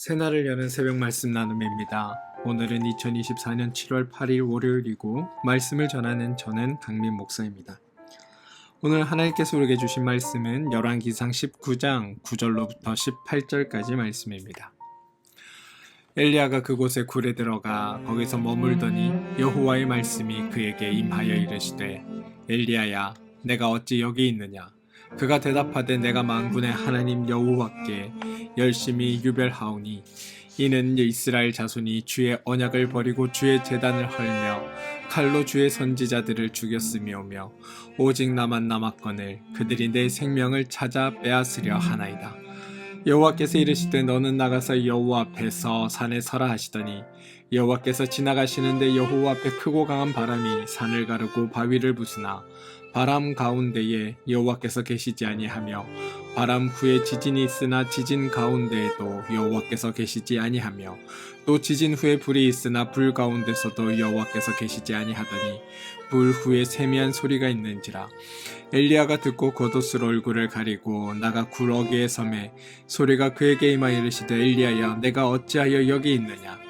새날을 여는 새벽 말씀 나눔입니다. 오늘은 2024년 7월 8일 월요일이고 말씀을 전하는 저는 강민 목사입니다. 오늘 하나님께서 우리에게 주신 말씀은 열왕기상 19장 9절로부터 18절까지 말씀입니다. 엘리야가 그곳에 굴에 들어가 거기서 머물더니 여호와의 말씀이 그에게 임하여 이르시되 엘리야야 내가 어찌 여기 있느냐. 그가 대답하되 내가 만군의 하나님 여호와께 열심히 유별하오니 이는 이스라엘 자손이 주의 언약을 버리고 주의 제단을 헐며 칼로 주의 선지자들을 죽였으며오며 오직 나만 남았거늘 그들이 내 생명을 찾아 빼앗으려 하나이다. 여호와께서 이르시되 너는 나가서 여호와 앞에서 산에 서라 하시더니 여호와께서 지나가시는데 여호와 앞에 크고 강한 바람이 산을 가르고 바위를 부수나 바람 가운데에 여호와께서 계시지 아니하며 바람 후에 지진이 있으나 지진 가운데에도 여호와께서 계시지 아니하며 또 지진 후에 불이 있으나 불 가운데서도 여호와께서 계시지 아니하더니 불 후에 세미한 소리가 있는지라. 엘리야가 듣고 겉옷으로 얼굴을 가리고 나가 구러기에 섬에 소리가 그에게 임하여 이르시되 엘리야야 내가 어찌하여 여기 있느냐.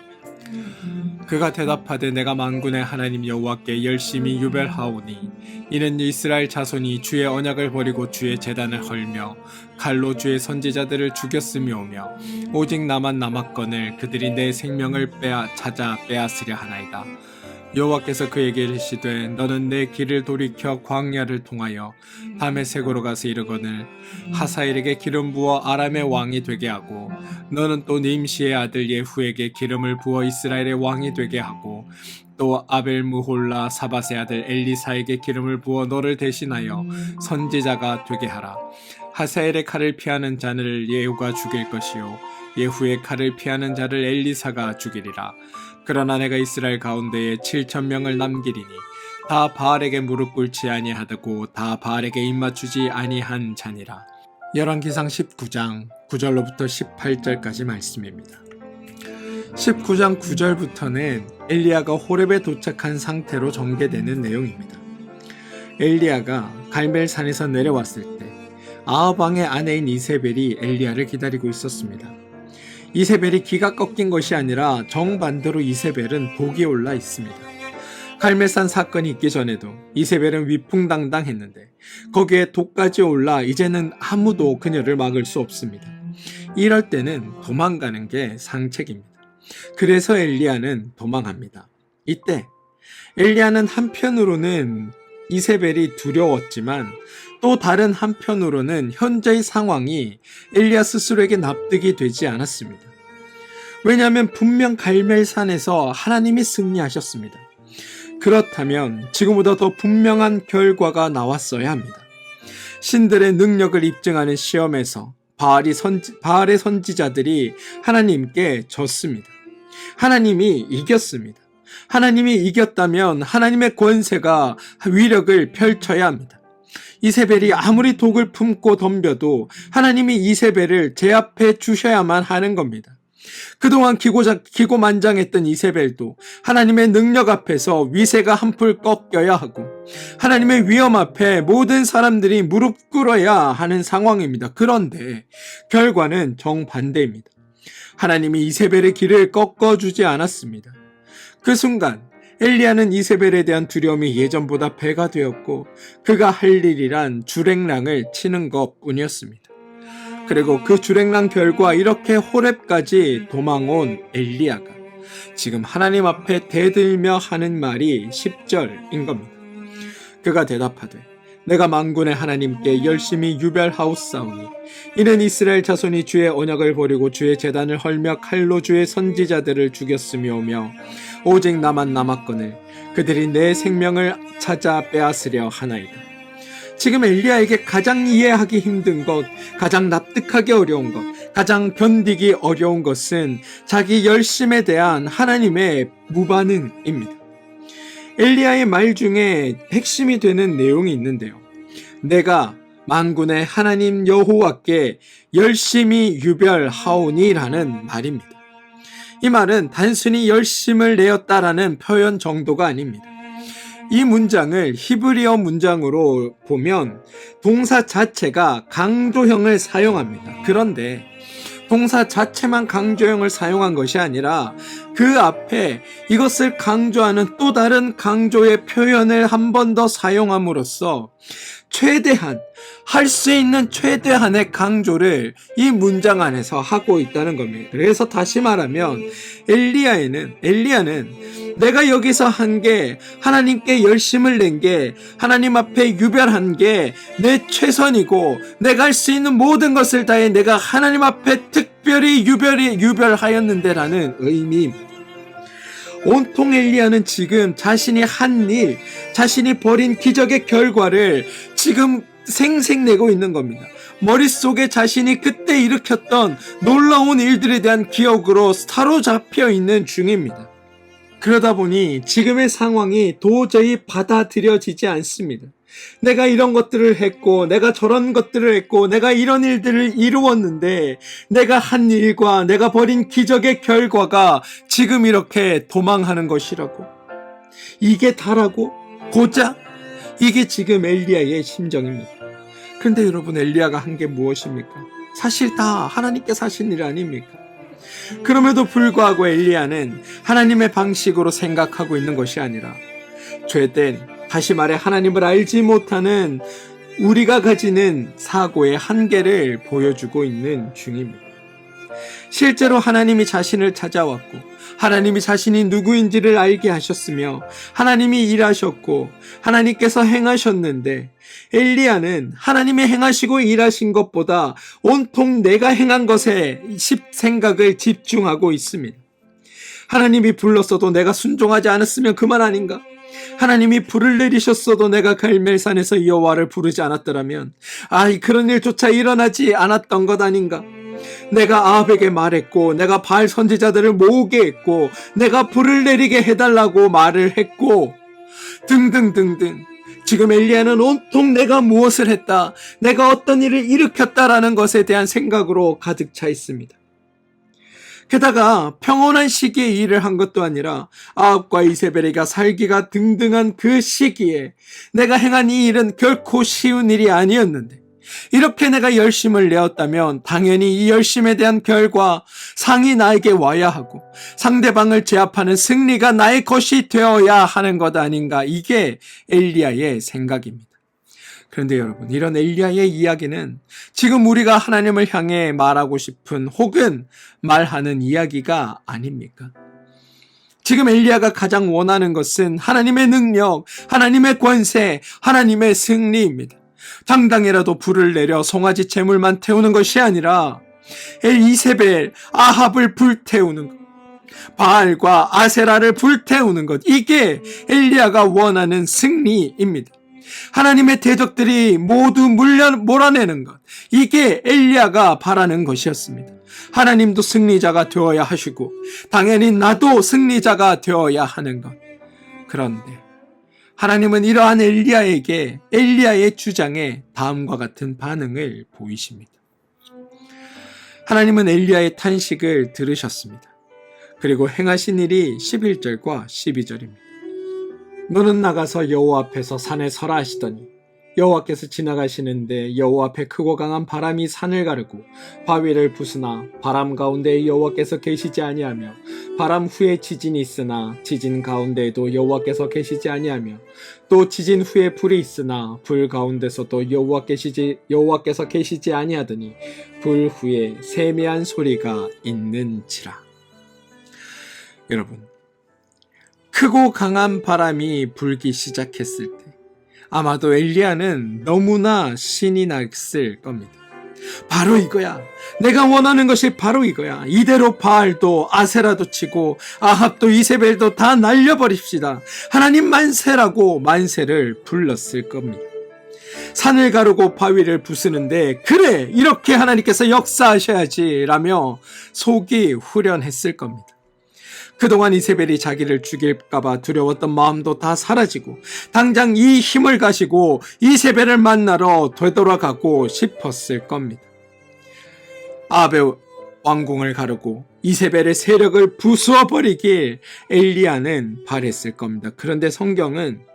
그가 대답하되 내가 만군의 하나님 여호와께 열심히 유별하오니 이는 이스라엘 자손이 주의 언약을 버리고 주의 제단을 헐며 칼로 주의 선지자들을 죽였으며오며 오직 나만 남았거늘 그들이 내 생명을 찾아 빼앗으려 하나이다. 여호와께서 그에게 이르시되 너는 내 길을 돌이켜 광야를 통하여 다메섹으로 가서 이르거늘 하사엘에게 기름 부어 아람의 왕이 되게 하고 너는 또 nim시의 아들 예후에게 기름을 부어 이스라엘의 왕이 되게 하고 또 아벨무홀라 사밧의 아들 엘리사에게 기름을 부어 너를 대신하여 선지자가 되게 하라. 하사엘의 칼을 피하는 자를 예후가 죽일 것이요 예후의 칼을 피하는 자를 엘리사가 죽이리라. 그러나 내가 이스라엘 가운데에 7,000명을 남기리니 다 바알에게 무릎 꿇지 아니하고 다 바알에게 입맞추지 아니한 자니라. 열왕기상 19장 9절로부터 18절까지 말씀입니다. 19장 9절부터는 엘리야가 호렙에 도착한 상태로 전개되는 내용입니다. 엘리야가 갈멜산에서 내려왔을 때 아합 왕의 아내인 이세벨이 엘리야를 기다리고 있었습니다. 이세벨이 기가 꺾인 것이 아니라 정반대로 이세벨은 독이 올라 있습니다. 갈멜산 사건이 있기 전에도 이세벨은 위풍당당했는데 거기에 독까지 올라 이제는 아무도 그녀를 막을 수 없습니다. 이럴 때는 도망가는 게 상책입니다. 그래서 엘리야는 도망합니다. 이때 엘리야는 한편으로는 이세벨이 두려웠지만 또 다른 한편으로는 현재의 상황이 엘리야 스스로에게 납득이 되지 않았습니다. 왜냐하면 분명 갈멜산에서 하나님이 승리하셨습니다. 그렇다면 지금보다 더 분명한 결과가 나왔어야 합니다. 신들의 능력을 입증하는 시험에서 바알의 선지자들이 하나님께 졌습니다. 하나님이 이겼습니다. 하나님이 이겼다면 하나님의 권세가 위력을 펼쳐야 합니다. 이세벨이 아무리 독을 품고 덤벼도 하나님이 이세벨을 제압해 주셔야만 하는 겁니다. 그동안 기고만장했던 이세벨도 하나님의 능력 앞에서 위세가 한풀 꺾여야 하고 하나님의 위엄 앞에 모든 사람들이 무릎 꿇어야 하는 상황입니다. 그런데 결과는 정반대입니다. 하나님이 이세벨의 길을 꺾어주지 않았습니다. 그 순간 엘리야는 이세벨에 대한 두려움이 예전보다 배가 되었고 그가 할 일이란 주랭랑을 치는 것뿐이었습니다. 그리고 그 주랭랑 결과 이렇게 호렙까지 도망온 엘리야가 지금 하나님 앞에 대들며 하는 말이 10절인 겁니다. 그가 대답하되 내가 만군의 하나님께 열심히 유별하옵사오니 이는 이스라엘 자손이 주의 언약을 버리고 주의 제단을 헐며 칼로 주의 선지자들을 죽였으며오며 오직 나만 남았거늘 그들이 내 생명을 찾아 빼앗으려 하나이다. 지금 엘리야에게 가장 이해하기 힘든 것, 가장 납득하기 어려운 것, 가장 견디기 어려운 것은 자기 열심에 대한 하나님의 무반응입니다. 엘리야의 말 중에 핵심이 되는 내용이 있는데요. 내가 만군의 하나님 여호와께 열심히 유별하오니라는 말입니다. 이 말은 단순히 열심을 내었다라는 표현 정도가 아닙니다. 이 문장을 히브리어 문장으로 보면 동사 자체가 강조형을 사용합니다. 그런데 동사 자체만 강조형을 사용한 것이 아니라 그 앞에 이것을 강조하는 또 다른 강조의 표현을 한 번 더 사용함으로써 최대한 할 수 있는 최대한의 강조를 이 문장 안에서 하고 있다는 겁니다. 그래서 다시 말하면 엘리야는 내가 여기서 한 게 하나님께 열심을 낸 게 하나님 앞에 유별한 게 내 최선이고 내가 할 수 있는 모든 것을 다해 내가 하나님 앞에 특별히 유별하였는데 라는 의미입니다. 온통 엘리야는 지금 자신이 한 일, 자신이 벌인 기적의 결과를 지금 생색내고 있는 겁니다. 머릿속에 자신이 그때 일으켰던 놀라운 일들에 대한 기억으로 사로잡혀 있는 중입니다. 그러다 보니 지금의 상황이 도저히 받아들여지지 않습니다. 내가 이런 것들을 했고 내가 저런 것들을 했고 내가 이런 일들을 이루었는데 내가 한 일과 내가 벌인 기적의 결과가 지금 이렇게 도망하는 것이라고, 이게 다라고? 고작? 이게 지금 엘리야의 심정입니다. 그런데 여러분, 엘리야가 한 게 무엇입니까? 사실 다 하나님께서 하신 일 아닙니까? 그럼에도 불구하고 엘리야는 하나님의 방식으로 생각하고 있는 것이 아니라 죄된, 다시 말해 하나님을 알지 못하는 우리가 가지는 사고의 한계를 보여주고 있는 중입니다. 실제로 하나님이 자신을 찾아왔고 하나님이 자신이 누구인지를 알게 하셨으며 하나님이 일하셨고 하나님께서 행하셨는데 엘리야는 하나님이 행하시고 일하신 것보다 온통 내가 행한 것에 생각을 집중하고 있습니다. 하나님이 불렀어도 내가 순종하지 않았으면 그만 아닌가? 하나님이 불을 내리셨어도 내가 갈멜산에서 여호와를 부르지 않았더라면 그런 일조차 일어나지 않았던 것 아닌가? 내가 아합에게 말했고 내가 바알 선지자들을 모으게 했고 내가 불을 내리게 해달라고 말을 했고 등등등등. 지금 엘리야는 온통 내가 무엇을 했다, 내가 어떤 일을 일으켰다라는 것에 대한 생각으로 가득 차 있습니다. 게다가 평온한 시기에 일을 한 것도 아니라 아합과 이세벨에게 살기가 등등한 그 시기에 내가 행한 이 일은 결코 쉬운 일이 아니었는데 이렇게 내가 열심을 내었다면 당연히 이 열심에 대한 결과, 상이 나에게 와야 하고 상대방을 제압하는 승리가 나의 것이 되어야 하는 것 아닌가. 이게 엘리야의 생각입니다. 그런데 여러분, 이런 엘리야의 이야기는 지금 우리가 하나님을 향해 말하고 싶은 혹은 말하는 이야기가 아닙니까? 지금 엘리야가 가장 원하는 것은 하나님의 능력, 하나님의 권세, 하나님의 승리입니다. 당장이라도 불을 내려 송아지 제물만 태우는 것이 아니라 이세벨, 아합을 불태우는 것, 바알과 아세라를 불태우는 것, 이게 엘리야가 원하는 승리입니다. 하나님의 대적들이 모두 몰아내는 것, 이게 엘리야가 바라는 것이었습니다. 하나님도 승리자가 되어야 하시고 당연히 나도 승리자가 되어야 하는 것. 그런데 하나님은 이러한 엘리야의 주장에 다음과 같은 반응을 보이십니다. 하나님은 엘리야의 탄식을 들으셨습니다. 그리고 행하신 일이 11절과 12절입니다. 너는 나가서 여호와 앞에서 산에 서라 하시더니 여호와께서 지나가시는데 여호와 앞에 크고 강한 바람이 산을 가르고 바위를 부수나 바람 가운데 여호와께서 계시지 아니하며 바람 후에 지진이 있으나 지진 가운데에도 여호와께서 계시지 아니하며 또 지진 후에 불이 있으나 불 가운데서도 여호와께서 계시지 아니하더니 불 후에 세미한 소리가 있는지라. 여러분, 크고 강한 바람이 불기 시작했을 때 아마도 엘리야는 너무나 신이 났을 겁니다. 바로 이거야. 내가 원하는 것이 바로 이거야. 이대로 바알도 아세라도 치고 아합도 이세벨도 다 날려버립시다. 하나님 만세라고 만세를 불렀을 겁니다. 산을 가르고 바위를 부수는데 그래, 이렇게 하나님께서 역사하셔야지 라며 속이 후련했을 겁니다. 그동안 이세벨이 자기를 죽일까봐 두려웠던 마음도 다 사라지고 당장 이 힘을 가지고 이세벨을 만나러 되돌아가고 싶었을 겁니다. 아합의 왕궁을 가르고 이세벨의 세력을 부수어버리길 엘리야는 바랬을 겁니다. 그런데 성경은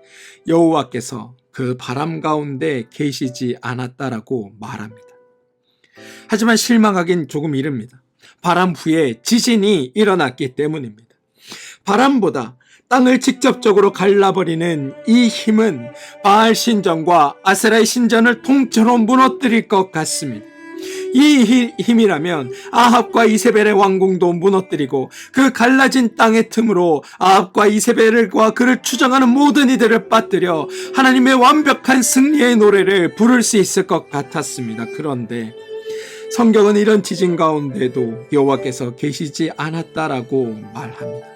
여호와께서 그 바람 가운데 계시지 않았다라고 말합니다. 하지만 실망하긴 조금 이릅니다. 바람 후에 지진이 일어났기 때문입니다. 바람보다 땅을 직접적으로 갈라버리는 이 힘은 바알 신전과 아세라의 신전을 통째로 무너뜨릴 것 같습니다. 이 힘이라면 아합과 이세벨의 왕궁도 무너뜨리고 그 갈라진 땅의 틈으로 아합과 이세벨과 그를 추정하는 모든 이들을 빠뜨려 하나님의 완벽한 승리의 노래를 부를 수 있을 것 같았습니다. 그런데 성경은 이런 지진 가운데도 여호와께서 계시지 않았다라고 말합니다.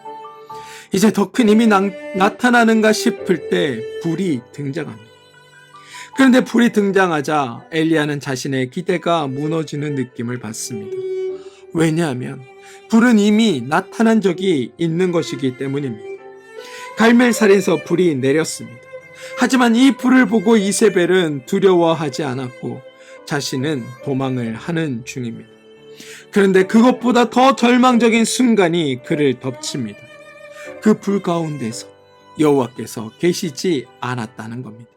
이제 더 큰 힘이 나타나는가 싶을 때 불이 등장합니다. 그런데 불이 등장하자 엘리야는 자신의 기대가 무너지는 느낌을 받습니다. 왜냐하면 불은 이미 나타난 적이 있는 것이기 때문입니다. 갈멜산에서 불이 내렸습니다. 하지만 이 불을 보고 이세벨은 두려워하지 않았고 자신은 도망을 하는 중입니다. 그런데 그것보다 더 절망적인 순간이 그를 덮칩니다. 그 불 가운데서 여호와께서 계시지 않았다는 겁니다.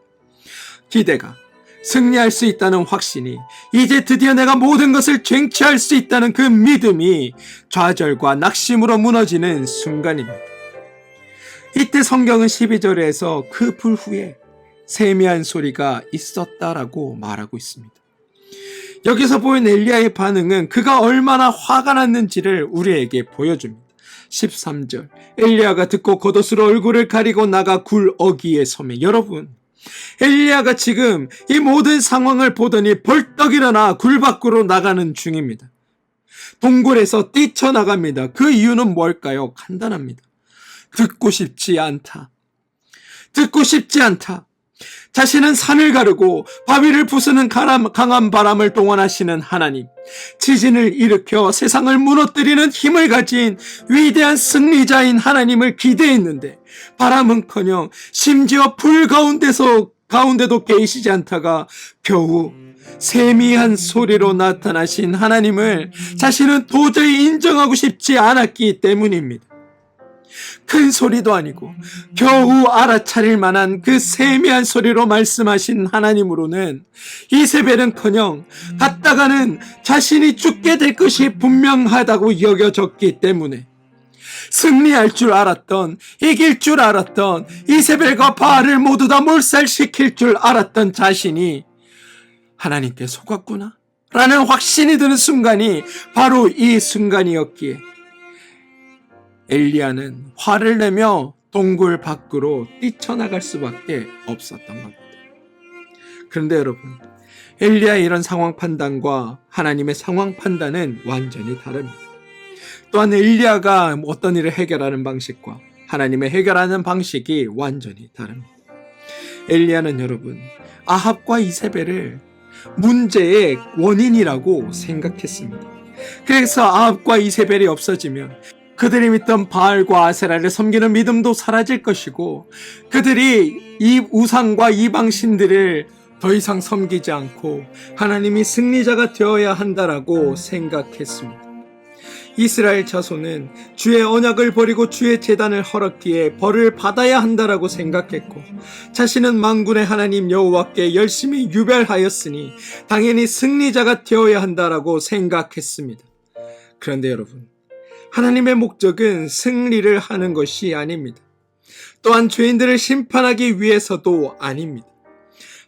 기대가, 승리할 수 있다는 확신이, 이제 드디어 내가 모든 것을 쟁취할 수 있다는 그 믿음이 좌절과 낙심으로 무너지는 순간입니다. 이때 성경은 12절에서 그 불 후에 세미한 소리가 있었다라고 말하고 있습니다. 여기서 보인 엘리야의 반응은 그가 얼마나 화가 났는지를 우리에게 보여줍니다. 13절, 엘리야가 듣고 겉옷으로 얼굴을 가리고 나가 굴 어귀에 서매. 여러분, 엘리야가 지금 이 모든 상황을 보더니 벌떡 일어나 굴 밖으로 나가는 중입니다. 동굴에서 뛰쳐나갑니다. 그 이유는 뭘까요? 간단합니다. 듣고 싶지 않다. 듣고 싶지 않다. 자신은 산을 가르고 바위를 부수는 강한 바람을 동원하시는 하나님, 지진을 일으켜 세상을 무너뜨리는 힘을 가진 위대한 승리자인 하나님을 기대했는데 바람은커녕 심지어 불 가운데도 계시지 않다가 겨우 세미한 소리로 나타나신 하나님을 자신은 도저히 인정하고 싶지 않았기 때문입니다. 큰 소리도 아니고 겨우 알아차릴 만한 그 세미한 소리로 말씀하신 하나님으로는 이세벨은커녕 갔다가는 자신이 죽게 될 것이 분명하다고 여겨졌기 때문에 승리할 줄 알았던, 이길 줄 알았던, 이세벨과 바알을 모두 다 몰살시킬 줄 알았던 자신이 하나님께 속았구나 라는 확신이 드는 순간이 바로 이 순간이었기에 엘리야는 화를 내며 동굴 밖으로 뛰쳐나갈 수밖에 없었던 겁니다. 그런데 여러분, 엘리야의 이런 상황 판단과 하나님의 상황 판단은 완전히 다릅니다. 또한 엘리야가 어떤 일을 해결하는 방식과 하나님의 해결하는 방식이 완전히 다릅니다. 엘리야는 여러분, 아합과 이세벨을 문제의 원인이라고 생각했습니다. 그래서 아합과 이세벨이 없어지면 그들이 믿던 바알과 아세라를 섬기는 믿음도 사라질 것이고 그들이 이 우상과 이방신들을 더 이상 섬기지 않고 하나님이 승리자가 되어야 한다라고 생각했습니다. 이스라엘 자손은 주의 언약을 버리고 주의 제단을 헐었기에 벌을 받아야 한다라고 생각했고 자신은 만군의 하나님 여호와께 열심히 유별하였으니 당연히 승리자가 되어야 한다라고 생각했습니다. 그런데 여러분, 하나님의 목적은 승리를 하는 것이 아닙니다. 또한 죄인들을 심판하기 위해서도 아닙니다.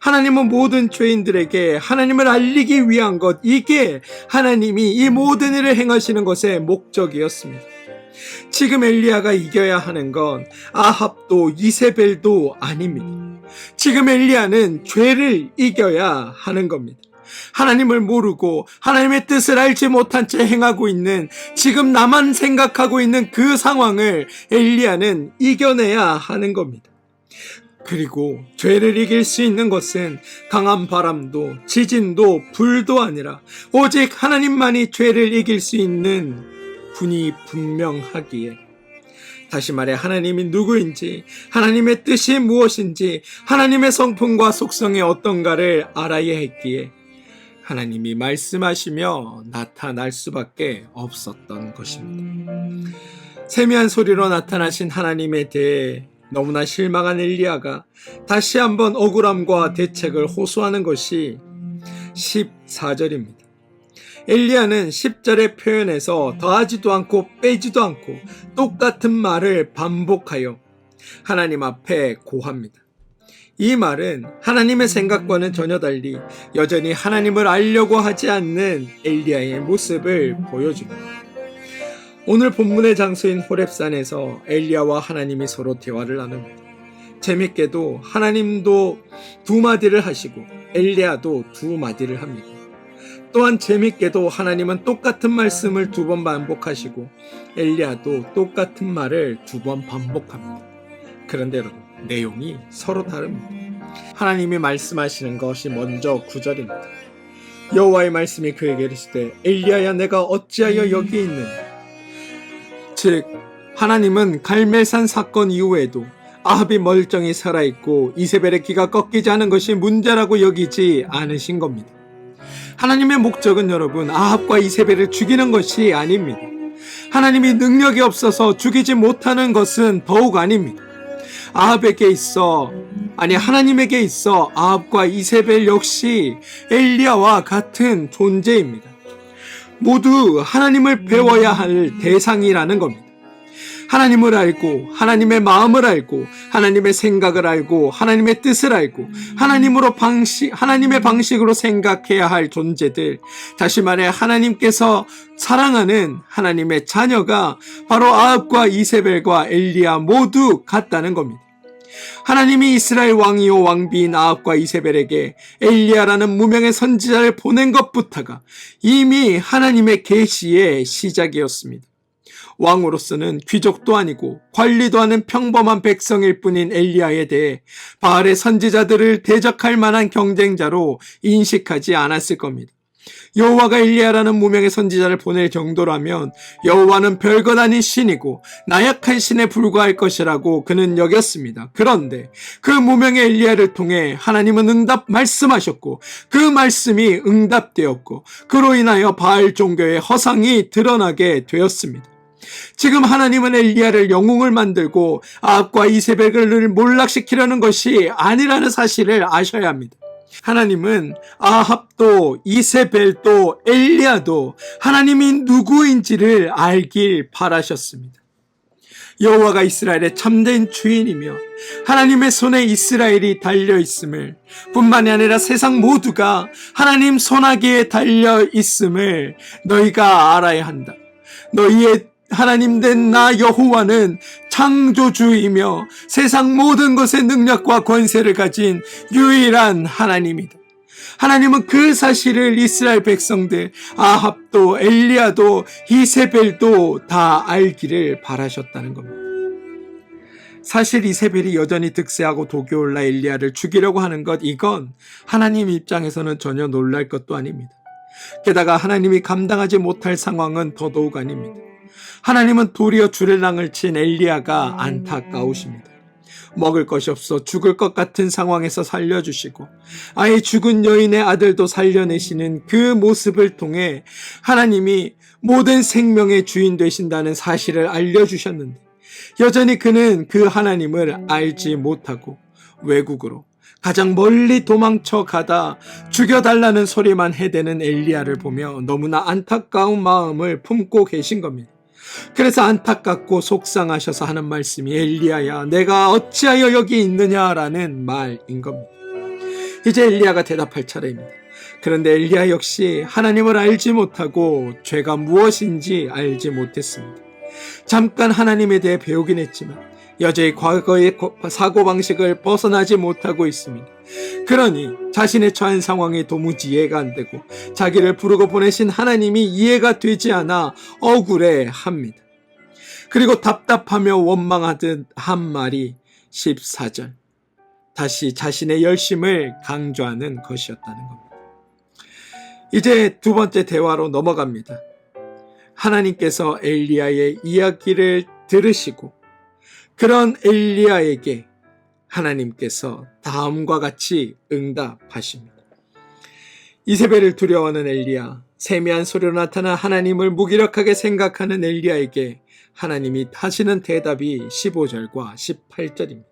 하나님은 모든 죄인들에게 하나님을 알리기 위한 것, 이게 하나님이 이 모든 일을 행하시는 것의 목적이었습니다. 지금 엘리야가 이겨야 하는 건 아합도 이세벨도 아닙니다. 지금 엘리야는 죄를 이겨야 하는 겁니다. 하나님을 모르고 하나님의 뜻을 알지 못한 채 행하고 있는, 지금 나만 생각하고 있는 그 상황을 엘리야는 이겨내야 하는 겁니다. 그리고 죄를 이길 수 있는 것은 강한 바람도 지진도 불도 아니라 오직 하나님만이 죄를 이길 수 있는 분이 분명하기에, 다시 말해 하나님이 누구인지, 하나님의 뜻이 무엇인지, 하나님의 성품과 속성이 어떤가를 알아야 했기에 하나님이 말씀하시며 나타날 수밖에 없었던 것입니다. 세미한 소리로 나타나신 하나님에 대해 너무나 실망한 엘리야가 다시 한번 억울함과 대책을 호소하는 것이 14절입니다. 엘리야는 10절의 표현에서 더하지도 않고 빼지도 않고 똑같은 말을 반복하여 하나님 앞에 고합니다. 이 말은 하나님의 생각과는 전혀 달리 여전히 하나님을 알려고 하지 않는 엘리야의 모습을 보여줍니다. 오늘 본문의 장소인 호렙산에서 엘리야와 하나님이 서로 대화를 나눕니다. 재밌게도 하나님도 두 마디를 하시고 엘리야도 두 마디를 합니다. 또한 재밌게도 하나님은 똑같은 말씀을 두 번 반복하시고 엘리야도 똑같은 말을 두 번 반복합니다. 그런데 여러분, 내용이 서로 다릅니다. 하나님이 말씀하시는 것이 먼저 9절입니다. 여호와의 말씀이 그에게 이르시되 엘리야야 내가 어찌하여 여기 있느냐. 즉 하나님은 갈멜산 사건 이후에도 아합이 멀쩡히 살아있고 이세벨의 기가 꺾이지 않은 것이 문제라고 여기지 않으신 겁니다. 하나님의 목적은 여러분 아합과 이세벨을 죽이는 것이 아닙니다. 하나님이 능력이 없어서 죽이지 못하는 것은 더욱 아닙니다. 하나님에게 있어 아합과 이세벨 역시 엘리야와 같은 존재입니다. 모두 하나님을 배워야 할 대상이라는 겁니다. 하나님을 알고 하나님의 마음을 알고 하나님의 생각을 알고 하나님의 뜻을 알고 하나님의 방식으로 생각해야 할 존재들, 다시 말해 하나님께서 사랑하는 하나님의 자녀가 바로 아합과 이세벨과 엘리야 모두 같다는 겁니다. 하나님이 이스라엘 왕이요 왕비인 아합과 이세벨에게 엘리야라는 무명의 선지자를 보낸 것부터가 이미 하나님의 계시의 시작이었습니다. 왕으로서는 귀족도 아니고 관리도 하는 평범한 백성일 뿐인 엘리야에 대해 바알의 선지자들을 대적할 만한 경쟁자로 인식하지 않았을 겁니다. 여호와가 엘리야라는 무명의 선지자를 보낼 정도라면 여호와는 별것 아닌 신이고 나약한 신에 불과할 것이라고 그는 여겼습니다. 그런데 그 무명의 엘리야를 통해 하나님은 말씀하셨고 그 말씀이 응답되었고 그로 인하여 바알 종교의 허상이 드러나게 되었습니다. 지금 하나님은 엘리야를 영웅을 만들고 아합과 이세벨을 몰락시키려는 것이 아니라는 사실을 아셔야 합니다. 하나님은 아합도 이세벨도 엘리야도 하나님이 누구인지를 알길 바라셨습니다. 여호와가 이스라엘의 참된 주인이며 하나님의 손에 이스라엘이 달려있음을 뿐만이 아니라 세상 모두가 하나님 손아귀에 달려있음을 너희가 알아야 한다. 너희의 하나님 된 나 여호와는 창조주이며 세상 모든 것의 능력과 권세를 가진 유일한 하나님이다. 하나님은 그 사실을 이스라엘 백성들 아합도 엘리야도 이세벨도 다 알기를 바라셨다는 겁니다. 사실 이세벨이 여전히 득세하고 독이 올라 엘리야를 죽이려고 하는 것, 이건 하나님 입장에서는 전혀 놀랄 것도 아닙니다. 게다가 하나님이 감당하지 못할 상황은 더더욱 아닙니다. 하나님은 도리어 주례랑을 친 엘리야가 안타까우십니다. 먹을 것이 없어 죽을 것 같은 상황에서 살려주시고 아예 죽은 여인의 아들도 살려내시는 그 모습을 통해 하나님이 모든 생명의 주인 되신다는 사실을 알려주셨는데 여전히 그는 그 하나님을 알지 못하고 외국으로 가장 멀리 도망쳐 가다 죽여달라는 소리만 해대는 엘리야를 보며 너무나 안타까운 마음을 품고 계신 겁니다. 그래서 안타깝고 속상하셔서 하는 말씀이 엘리야야 내가 어찌하여 여기 있느냐라는 말인 겁니다. 이제 엘리야가 대답할 차례입니다. 그런데 엘리야 역시 하나님을 알지 못하고 죄가 무엇인지 알지 못했습니다. 잠깐 하나님에 대해 배우긴 했지만 여전히 과거의 사고방식을 벗어나지 못하고 있습니다. 그러니 자신의 처한 상황이 도무지 이해가 안 되고 자기를 부르고 보내신 하나님이 이해가 되지 않아 억울해합니다. 그리고 답답하며 원망하듯 한 말이 14절 다시 자신의 열심을 강조하는 것이었다는 겁니다. 이제 두 번째 대화로 넘어갑니다. 하나님께서 엘리야의 이야기를 들으시고 그런 엘리야에게 하나님께서 다음과 같이 응답하십니다. 이세벨을 두려워하는 엘리야, 세미한 소리로 나타난 하나님을 무기력하게 생각하는 엘리야에게 하나님이 하시는 대답이 15절과 18절입니다.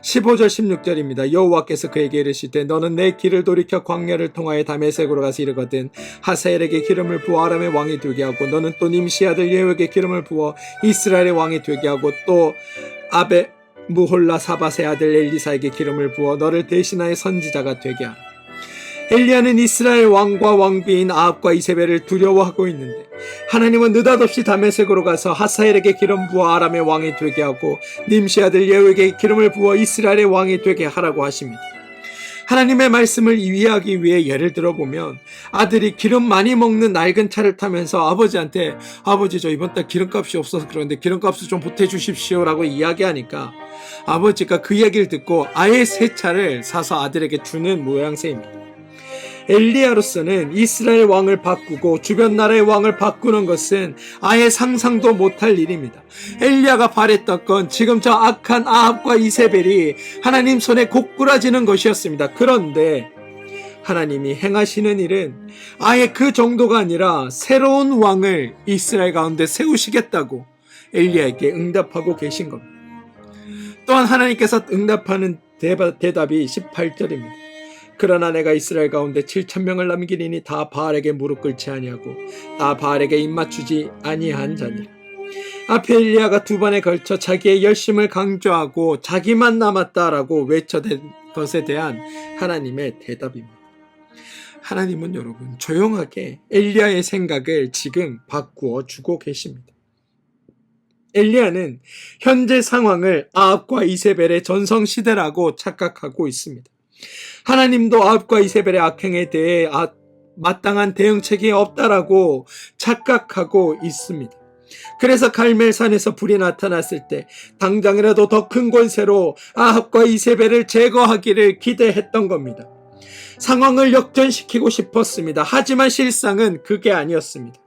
15절 16절입니다. 여호와께서 그에게 이르시되 너는 내 길을 돌이켜 광야를 통하여 다메섹으로 가서 이르거든 하사엘에게 기름을 부어 아람의 왕이 되게 하고 너는 또 님시 아들 예후에게 기름을 부어 이스라엘의 왕이 되게 하고 또 아베 무홀라 사밧의 아들 엘리사에게 기름을 부어 너를 대신하여 선지자가 되게 하라. 엘리야는 이스라엘 왕과 왕비인 아합과 이세벨을 두려워하고 있는데 하나님은 느닷없이 다메섹으로 가서 하사엘에게 기름 부어 아람의 왕이 되게 하고 님시 아들 예후에게 기름을 부어 이스라엘의 왕이 되게 하라고 하십니다. 하나님의 말씀을 이해하기 위해 예를 들어보면 아들이 기름 많이 먹는 낡은 차를 타면서 아버지한테 아버지 저 이번 달 기름값이 없어서 그러는데 기름값을 좀 보태주십시오 라고 이야기하니까 아버지가 그 얘기를 듣고 아예 새 차를 사서 아들에게 주는 모양새입니다. 엘리야로서는 이스라엘 왕을 바꾸고 주변 나라의 왕을 바꾸는 것은 아예 상상도 못할 일입니다. 엘리야가 바랬던 건 지금 저 악한 아합과 이세벨이 하나님 손에 고꾸라지는 것이었습니다. 그런데 하나님이 행하시는 일은 아예 그 정도가 아니라 새로운 왕을 이스라엘 가운데 세우시겠다고 엘리야에게 응답하고 계신 겁니다. 또한 하나님께서 응답하는 대답이 18절입니다. 그러나 내가 이스라엘 가운데 7,000명을 남기리니 다 바알에게 무릎 꿇지 아니하고 다 바알에게 입맞추지 아니한 자니라. 앞에 엘리야가 두 번에 걸쳐 자기의 열심을 강조하고 자기만 남았다라고 외쳐댄 것에 대한 하나님의 대답입니다. 하나님은 여러분 조용하게 엘리야의 생각을 지금 바꾸어 주고 계십니다. 엘리야는 현재 상황을 아합과 이세벨의 전성시대라고 착각하고 있습니다. 하나님도 아합과 이세벨의 악행에 대해 마땅한 대응책이 없다라고 착각하고 있습니다. 그래서 갈멜산에서 불이 나타났을 때 당장이라도 더 큰 권세로 아합과 이세벨을 제거하기를 기대했던 겁니다. 상황을 역전시키고 싶었습니다. 하지만 실상은 그게 아니었습니다.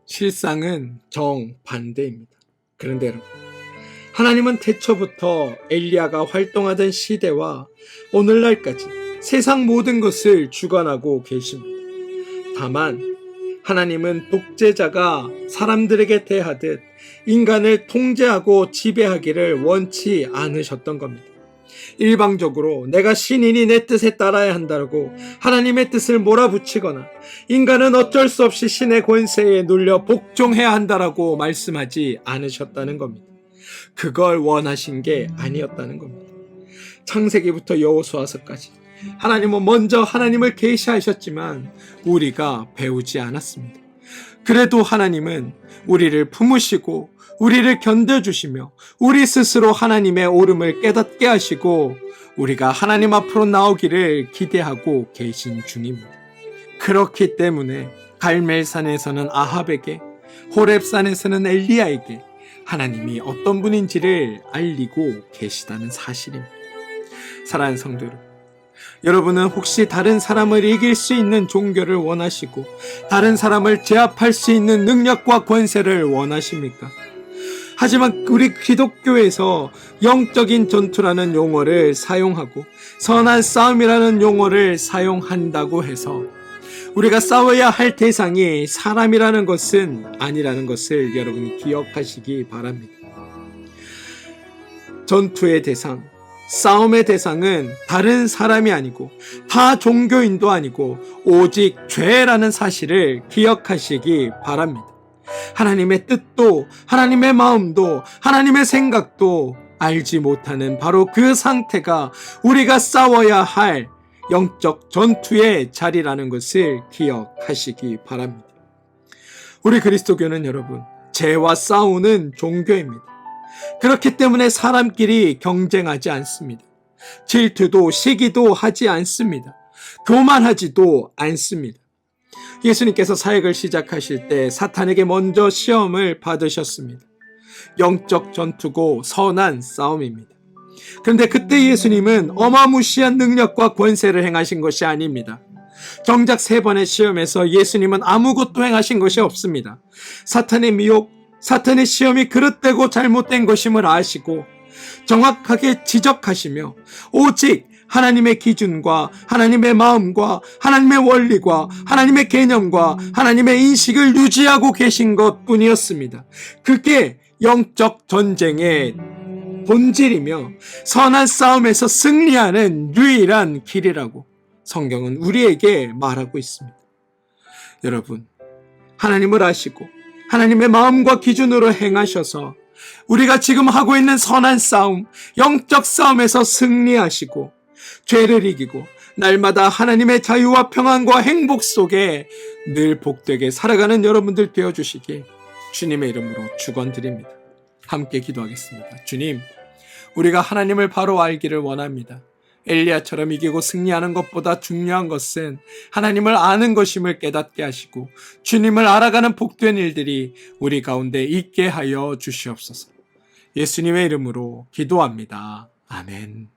실상은 정반대입니다. 그런데 여러분, 하나님은 태초부터 엘리야가 활동하던 시대와 오늘날까지 세상 모든 것을 주관하고 계십니다. 다만 하나님은 독재자가 사람들에게 대하듯 인간을 통제하고 지배하기를 원치 않으셨던 겁니다. 일방적으로 내가 신인이 내 뜻에 따라야 한다고 하나님의 뜻을 몰아붙이거나 인간은 어쩔 수 없이 신의 권세에 눌려 복종해야 한다고 말씀하지 않으셨다는 겁니다. 그걸 원하신 게 아니었다는 겁니다. 창세기부터 여호수아서까지 하나님은 먼저 하나님을 계시하셨지만 우리가 배우지 않았습니다. 그래도 하나님은 우리를 품으시고 우리를 견뎌주시며 우리 스스로 하나님의 옳음을 깨닫게 하시고 우리가 하나님 앞으로 나오기를 기대하고 계신 중입니다. 그렇기 때문에 갈멜산에서는 아합에게, 호렙산에서는 엘리야에게 하나님이 어떤 분인지를 알리고 계시다는 사실입니다. 사랑하는 성도 여러분, 여러분은 혹시 다른 사람을 이길 수 있는 종교를 원하시고 다른 사람을 제압할 수 있는 능력과 권세를 원하십니까? 하지만 우리 기독교에서 영적인 전투라는 용어를 사용하고 선한 싸움이라는 용어를 사용한다고 해서 우리가 싸워야 할 대상이 사람이라는 것은 아니라는 것을 여러분이 기억하시기 바랍니다. 전투의 대상, 싸움의 대상은 다른 사람이 아니고 타 종교인도 아니고 오직 죄라는 사실을 기억하시기 바랍니다. 하나님의 뜻도 하나님의 마음도 하나님의 생각도 알지 못하는 바로 그 상태가 우리가 싸워야 할 영적 전투의 자리라는 것을 기억하시기 바랍니다. 우리 그리스도교는 여러분 죄와 싸우는 종교입니다. 그렇기 때문에 사람끼리 경쟁하지 않습니다. 질투도 시기도 하지 않습니다. 교만하지도 않습니다. 예수님께서 사역을 시작하실 때 사탄에게 먼저 시험을 받으셨습니다. 영적 전투고 선한 싸움입니다. 그런데 그때 예수님은 어마무시한 능력과 권세를 행하신 것이 아닙니다. 정작 3번의 시험에서 예수님은 아무것도 행하신 것이 없습니다. 사탄의 미혹, 사탄의 시험이 그릇되고 잘못된 것임을 아시고 정확하게 지적하시며 오직 하나님의 기준과 하나님의 마음과 하나님의 원리과 하나님의 개념과 하나님의 인식을 유지하고 계신 것 뿐이었습니다. 그게 영적 전쟁의 본질이며 선한 싸움에서 승리하는 유일한 길이라고 성경은 우리에게 말하고 있습니다. 여러분, 하나님을 아시고 하나님의 마음과 기준으로 행하셔서 우리가 지금 하고 있는 선한 싸움, 영적 싸움에서 승리하시고 죄를 이기고 날마다 하나님의 자유와 평안과 행복 속에 늘 복되게 살아가는 여러분들 되어주시길 주님의 이름으로 축원드립니다. 함께 기도하겠습니다. 주님, 우리가 하나님을 바로 알기를 원합니다. 엘리야처럼 이기고 승리하는 것보다 중요한 것은 하나님을 아는 것임을 깨닫게 하시고 주님을 알아가는 복된 일들이 우리 가운데 있게 하여 주시옵소서. 예수님의 이름으로 기도합니다. 아멘.